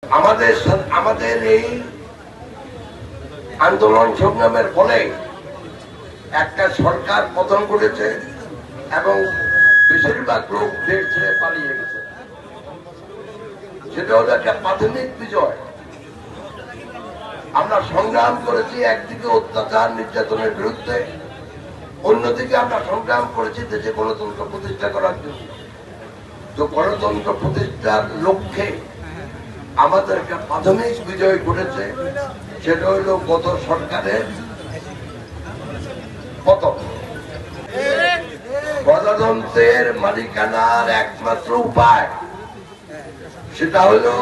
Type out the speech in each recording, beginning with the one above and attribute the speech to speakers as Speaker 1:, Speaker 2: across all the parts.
Speaker 1: আমাদের এই আন্দোলন সংগ্রামের ফলে একটা সরকার পতন করেছে এবং বেশিরভাগ লোক দেশ ছেড়ে পালিয়ে গেছে। সেটা হলো একটা প্রাথমিক বিজয়। আমরা সংগ্রাম করেছি একদিকে অত্যাচার নির্যাতনের বিরুদ্ধে, অন্যদিকে আমরা সংগ্রাম করেছি দেশে গণতন্ত্র প্রতিষ্ঠা করার জন্য। তো গণতন্ত্র প্রতিষ্ঠার লক্ষ্যে আমাদের একটা প্রাথমিক বিজয় ঘটেছে, সেটা হলো গত সরকারের পতন। গণতন্ত্রের মালিকানার একমাত্র উপায় সেটা হলো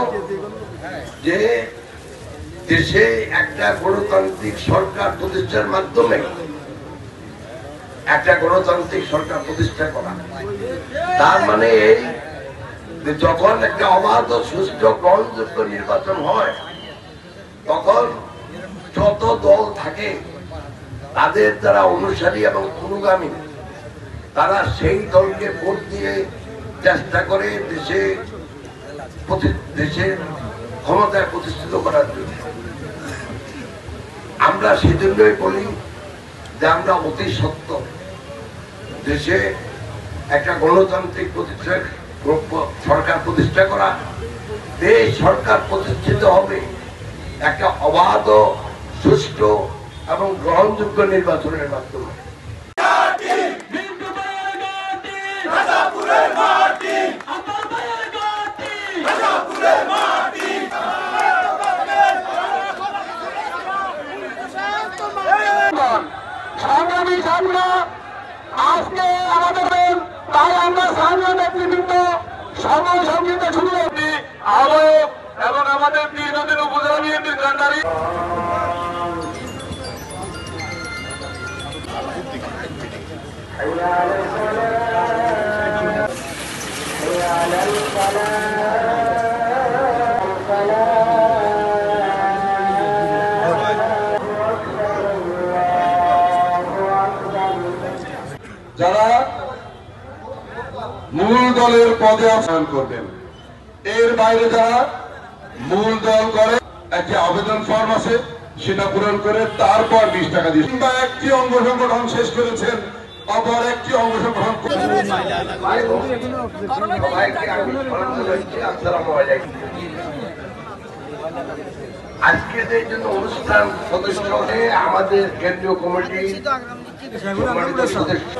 Speaker 1: যে দেশে একটা গণতান্ত্রিক সরকার প্রতিষ্ঠার মাধ্যমে একটা গণতান্ত্রিক সরকার প্রতিষ্ঠা করা। তার মানে এই যখন একটা অবাধ সুষ্ঠু গ্রহণযোগ্য নির্বাচন হয়, তখন যত দল থাকে তাদের যারা অনুসারী এবং অনুগামী, তারা সেই দলকে ভোট দিয়ে চেষ্টা করে দেশের ক্ষমতায় প্রতিষ্ঠিত করার জন্য। আমরা সেজন্যই বলি যে আমরা অতি সত্য দেশে একটা গণতান্ত্রিক সরকার প্রতিষ্ঠা করা। এই সরকার প্রতিষ্ঠিত হবে একটা অবাধ, সুষ্ঠু এবং গ্রহণযোগ্য নির্বাচনের মাধ্যমে।
Speaker 2: সংগ্রামী সামনা আজকে আমাদের, তাই আমরা স্থানীয় নেতৃবৃন্দ সময় সঙ্গীত শুরু করছি আহ্বায়ক এবং আমাদের দীর্ঘদিন উপজেলা বিএনপির কান্ডারি যারা মূল দলের পদে অবস্থান করবেন, এর বাইরে যারা মূল দল করে একটি আবেদন ফর্ম আছে, সেটা পূরণ করে তারপর 20 টাকা দিয়ে কিংবা একটি অঙ্গ সংগঠন শেষ করেছেন, অপর একটি অঙ্গ সংগঠন।
Speaker 1: আজকে যে জন্য অনুষ্ঠান সদস্য আমাদের কেন্দ্রীয় কমিটি সদস্য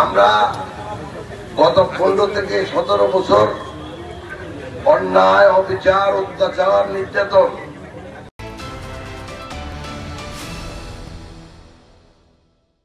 Speaker 1: আমরা গত 15 থেকে 17 বছর অন্যায়, অবিচার, অত্যাচার, নির্যাতন